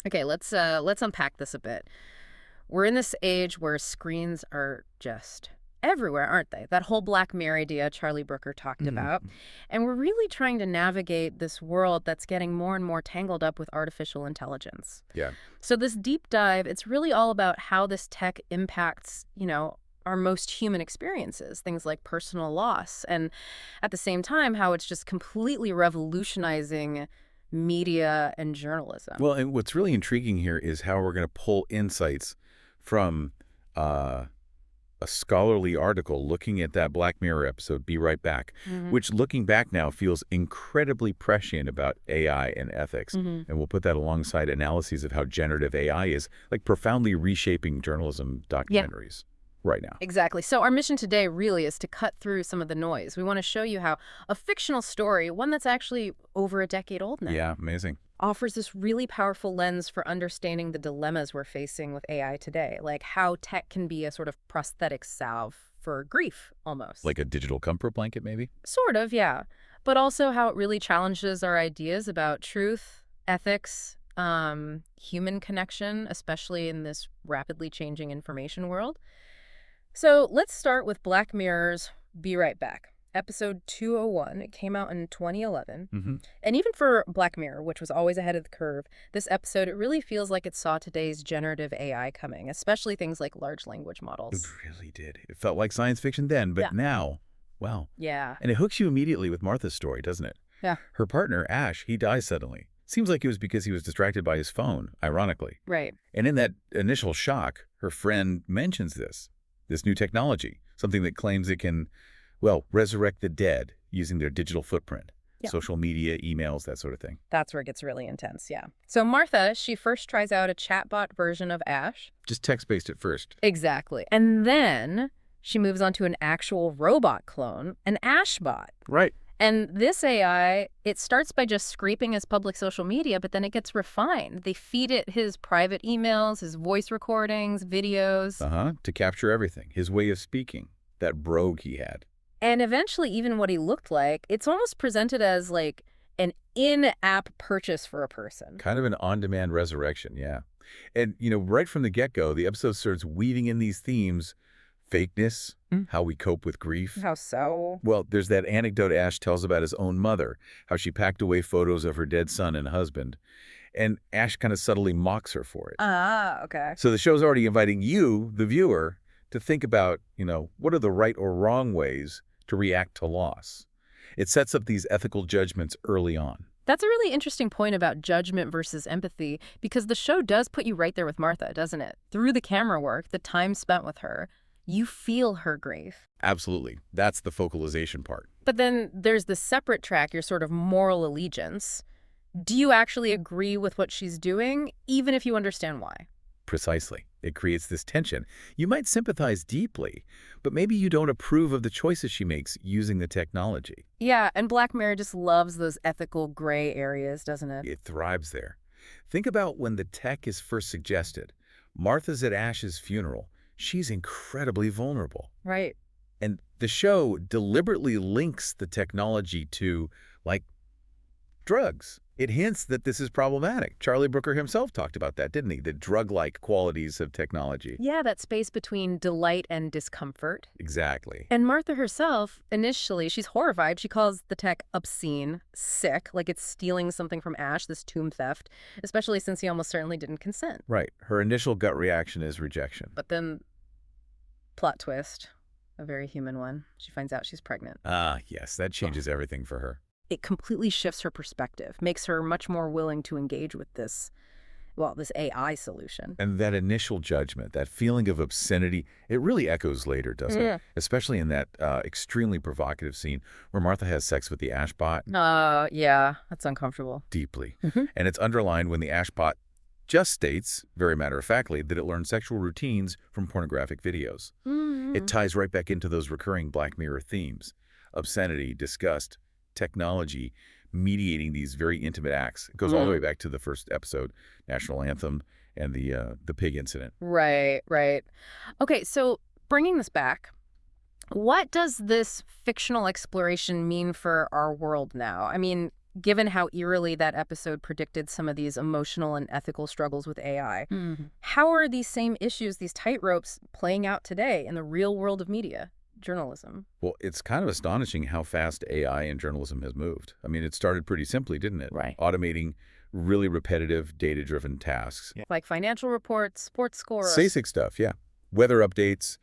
Okay, let's unpack this a bit. We're in this age where screens are just everywhere, aren't they? That whole Black Mirror idea Charlie Brooker talked about. Mhm. And we're really trying to navigate this world that's getting more and more tangled up with artificial intelligence. Yeah. So this deep dive, it's really all about how this tech impacts, our most human experiences, things like personal loss, and at the same time, how it's just completely revolutionizing media and journalism. Well, and what's really intriguing here is how we're going to pull insights from uh, a scholarly article looking at that Black Mirror episode, Be Right Back, Hmm. which looking back now feels incredibly prescient about AI and ethics. Hmm. And we'll put that alongside analyses of how generative AI is like profoundly reshaping journalism Yeah. documentaries right now. Exactly. So our mission today really is to cut through some of the noise. We want to show you how a fictional story, one that's actually over a decade old now, Yeah, amazing. offers this really powerful lens for understanding the dilemmas we're facing with AI today, like how tech can be a sort of prosthetic salve for grief, almost. Like a digital comfort blanket, maybe? Sort of, yeah. But also how it really challenges our ideas about truth, ethics, human connection, especially in this rapidly changing information world. So let's start with Black Mirror's Be Right Back, episode 201. It came out in 2011. Hmm. And even for Black Mirror, which was always ahead of the curve, this episode, it really feels like it saw today's generative AI coming, especially things like large language It models. really did. It felt like science fiction then, Yeah. but now, wow. Yeah. And it hooks you immediately with Martha's story, doesn't it? Yeah. Her partner, Ash, he dies suddenly. Seems like it was because he was distracted by his phone, ironically. Right. And in that initial shock, her friend mentions this new technology, something that claims it can, well, resurrect the dead using their digital footprint, Yeah. social media, emails, that sort of thing. That's where it gets really intense, yeah. So Martha, she first tries out a chatbot version of Ash. Just text-based at first. Exactly. And then she moves on to an actual robot clone, an Ashbot. Right. And this AI, it starts by just scraping his public social media, but then it gets refined. They feed it his private emails, his voice recordings, videos, Uh-huh. To capture everything. His way of speaking. That brogue he had. and eventually even what he looked like. It's almost presented as like an in-app purchase for a person. Kind of an on-demand resurrection, yeah. And, right from the get-go, the episode starts weaving in these themes, fakeness, Mm. how we cope with grief. How so? Well, there's that anecdote Ash tells about his own mother, how she packed away photos of her dead son and husband, and Ash kind of subtly mocks her for it. Ah, okay. So the show's already inviting you, the viewer, to think about, what are the right or wrong ways to react to loss. It sets up these ethical judgments early on. That's a really interesting point about judgment versus empathy, because the show does put you right there with Martha, doesn't it? Through the camera work, the time spent with her, you feel her grief. Absolutely. That's the focalization part. But then there's the separate track, your sort of moral allegiance. Do you actually agree with what she's doing, even if you understand why? Precisely. It creates this tension. You might sympathize deeply, but maybe you don't approve of the choices she makes using the technology. Yeah, and Black Mirror just loves those ethical gray areas, doesn't it? It thrives there. Think about when the tech is first suggested. Martha's at Ash's funeral. She's incredibly vulnerable. Right. And the show deliberately links the technology to, like, drugs. It hints that this is problematic. Charlie Brooker himself talked about that, didn't he? The drug-like qualities of technology. Yeah, that space between delight and discomfort. Exactly. And Martha herself, initially, she's horrified. She calls the tech obscene, sick, like it's stealing something from Ash, this tomb theft, especially since he almost certainly didn't consent. Right. Her initial gut reaction is rejection. But then, plot twist, a very human one. She finds out she's pregnant. Ah, yes, that changes everything for her. It completely shifts her perspective, makes her much more willing to engage with this AI solution. And that initial judgment, that feeling of obscenity, it really echoes later, doesn't Yeah. it? Especially in that extremely provocative scene where Martha has sex with the Ashbot. Yeah, that's uncomfortable. Deeply. Mhm. And it's underlined when the Ashbot just states, very matter-of-factly, that it learned sexual routines from pornographic videos. It ties right back into those recurring Black Mirror themes. Obscenity, disgust, technology, mediating these very intimate acts. It goes all the way back to the first episode, National Anthem, and the pig incident. Right, right. Okay, so bringing this back, what does this fictional exploration mean for our world now? I mean, given how eerily that episode predicted some of these emotional and ethical struggles with AI. How are these same issues, these tightropes, playing out today in the real world of media, journalism? Well, it's kind of astonishing how fast AI in journalism has moved. I mean, it started pretty simply, didn't it? Right. Automating really repetitive, data-driven tasks. Yeah. Like financial reports, sports scores. Basic stuff, yeah. Weather updates.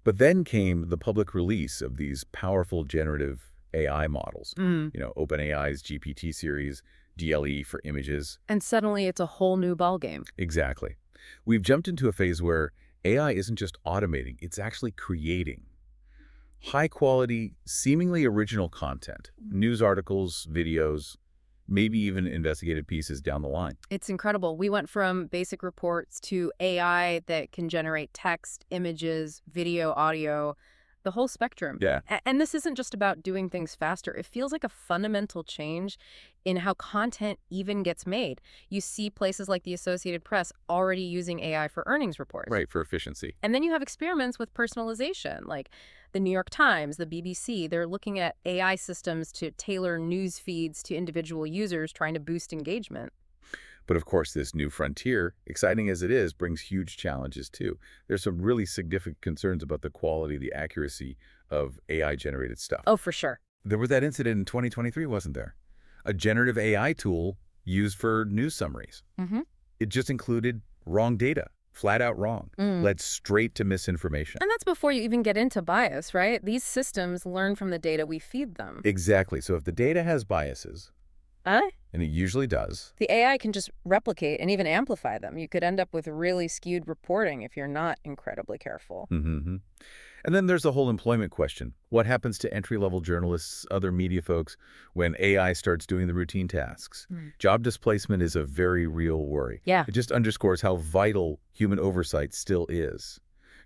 But then came the public release of these powerful generative AI models. OpenAI's GPT series, DLE for images. And suddenly it's a whole new ballgame. Exactly. We've jumped into a phase where AI isn't just automating, it's actually creating high-quality, seemingly original content, news articles, videos, maybe even investigative pieces down the line. It's incredible. We went from basic reports to AI that can generate text, images, video, audio, the whole spectrum. Yeah. And this isn't just about doing things faster. It feels like a fundamental change in how content even gets made. You see places like the Associated Press already using AI for earnings reports. Right, for efficiency. And then you have experiments with personalization, like the New York Times, the BBC. They're looking at AI systems to tailor news feeds to individual users, trying to boost engagement. But of course, this new frontier, exciting as it is, brings huge challenges too. There's some really significant concerns about the quality, the accuracy of AI-generated stuff. Oh, for sure. There was that incident in 2023, wasn't there? A generative AI tool used for news summaries. It just included wrong data, flat out wrong, led straight to misinformation. And that's before you even get into bias, right? These systems learn from the data we feed them. Exactly. So if the data has biases, and it usually does, the AI can just replicate and even amplify them. You could end up with really skewed reporting if you're not incredibly careful. And then there's the whole employment question. What happens to entry-level journalists, other media folks, when AI starts doing the routine tasks? Job displacement is a very real worry. Yeah. It just underscores how vital human oversight still is.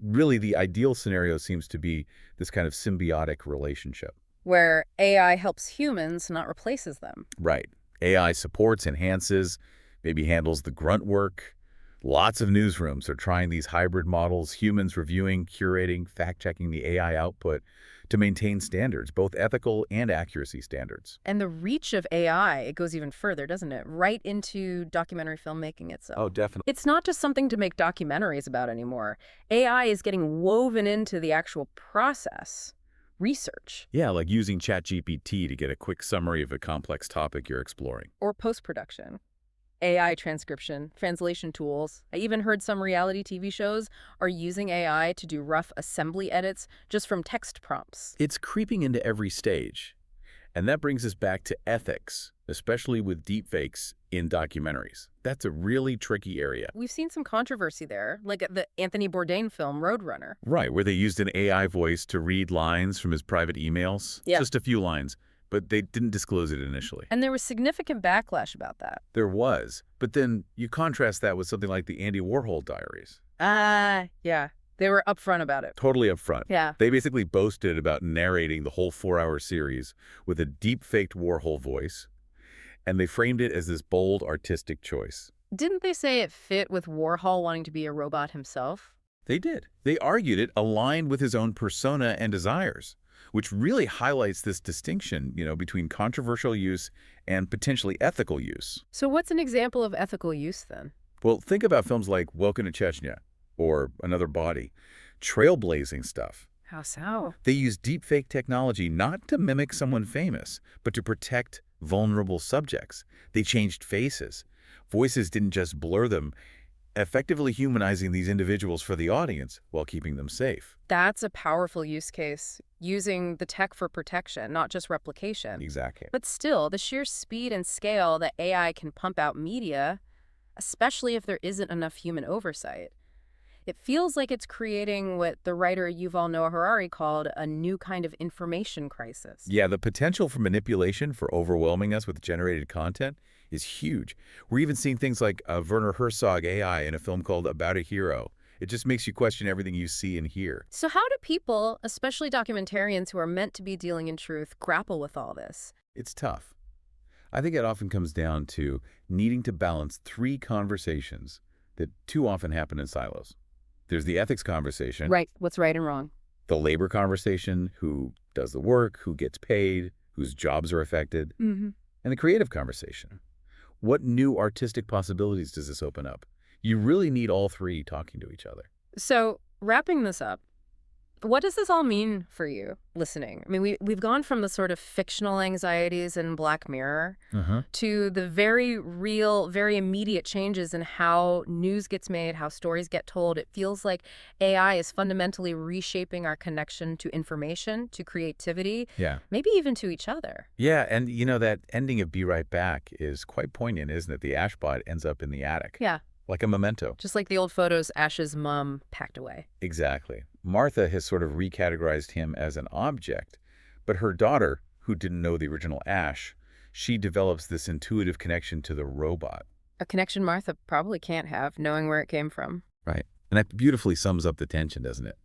Really, the ideal scenario seems to be this kind of symbiotic relationship. Where AI helps humans, not replaces them. Right. AI supports, enhances, maybe handles the grunt work. Lots of newsrooms are trying these hybrid models, humans reviewing, curating, fact-checking the AI output to maintain standards, both ethical and accuracy standards. And the reach of AI, it goes even further, doesn't it? Right into documentary filmmaking itself. Oh, definitely. It's not just something to make documentaries about anymore. AI is getting woven into the actual process. Research. Yeah, like using ChatGPT to get a quick summary of a complex topic you're exploring. Or post-production. AI transcription, translation tools. I even heard some reality TV shows are using AI to do rough assembly edits just from text prompts. It's creeping into every stage. And that brings us back to ethics, especially with deepfakes in documentaries. That's a really tricky area. We've seen some controversy there, like the Anthony Bourdain film Roadrunner. Right, where they used an AI voice to read lines from his private emails. Yeah. Just a few lines, but they didn't disclose it initially. And there was significant backlash about that. There was, but then you contrast that with something like the Andy Warhol diaries. Yeah. They were upfront about it. Totally upfront. Yeah. They basically boasted about narrating the whole 4-hour series with a deep-faked Warhol voice, and they framed it as this bold artistic choice. Didn't they say it fit with Warhol wanting to be a robot himself? They did. They argued it aligned with his own persona and desires, which really highlights this distinction, between controversial use and potentially ethical use. So what's an example of ethical use then? Well, think about films like Welcome to Chechnya or Another Body, trailblazing stuff. How so? They use deepfake technology not to mimic someone famous, but to protect vulnerable subjects. They changed faces. Voices didn't just blur them, effectively humanizing these individuals for the audience while keeping them safe. That's a powerful use case, using the tech for protection, not just replication. Exactly. But still, the sheer speed and scale that AI can pump out media, especially if there isn't enough human oversight, it feels like it's creating what the writer Yuval Noah Harari called a new kind of information crisis. Yeah, the potential for manipulation, for overwhelming us with generated content, is huge. We're even seeing things like Werner Herzog AI in a film called About a Hero. It just makes you question everything you see and hear. So how do people, especially documentarians who are meant to be dealing in truth, grapple with all this? It's tough. I think it often comes down to needing to balance 3 conversations that too often happen in silos. There's the ethics conversation. Right. What's right and wrong. The labor conversation, who does the work, who gets paid, whose jobs are affected. And the creative conversation. What new artistic possibilities does this open up? You really need all three talking to each other. So, wrapping this up, what does this all mean for you listening? I mean, we've gone from the sort of fictional anxieties in Black Mirror Uh-huh. to the very real, very immediate changes in how news gets made, how stories get told. It feels like AI is fundamentally reshaping our connection to information, to creativity, Yeah. maybe even to each other. Yeah, and that ending of Be Right Back is quite poignant, isn't it? The Ashbot ends up in the attic, Yeah, like a memento. just like the old photos Ash's mom packed away. Exactly. Martha has sort of recategorized him as an object, but her daughter, who didn't know the original Ash, she develops this intuitive connection to the robot. A connection Martha probably can't have, knowing where it came from. Right. And that beautifully sums up the tension, doesn't it?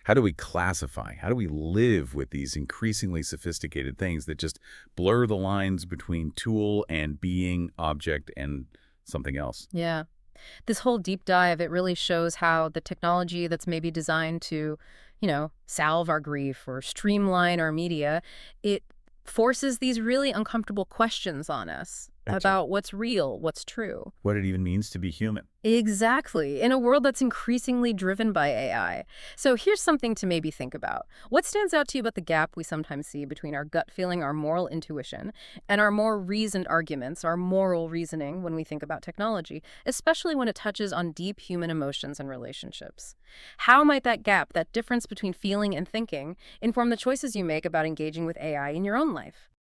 How do we classify? How do we live with these increasingly sophisticated things that just blur the lines between tool and being, object, and something else? Yeah. This whole deep dive, it really shows how the technology that's maybe designed to, salve our grief or streamline our media, it forces these really uncomfortable questions on us Excellent. about what's real, what's true. What it even means to be human. Exactly, in a world that's increasingly driven by AI. So here's something to maybe think about. What stands out to you about the gap we sometimes see between our gut feeling, our moral intuition, and our more reasoned arguments, our moral reasoning when we think about technology, especially when it touches on deep human emotions and relationships? How might that gap, that difference between feeling and thinking, inform the choices you make about engaging with AI in your own life?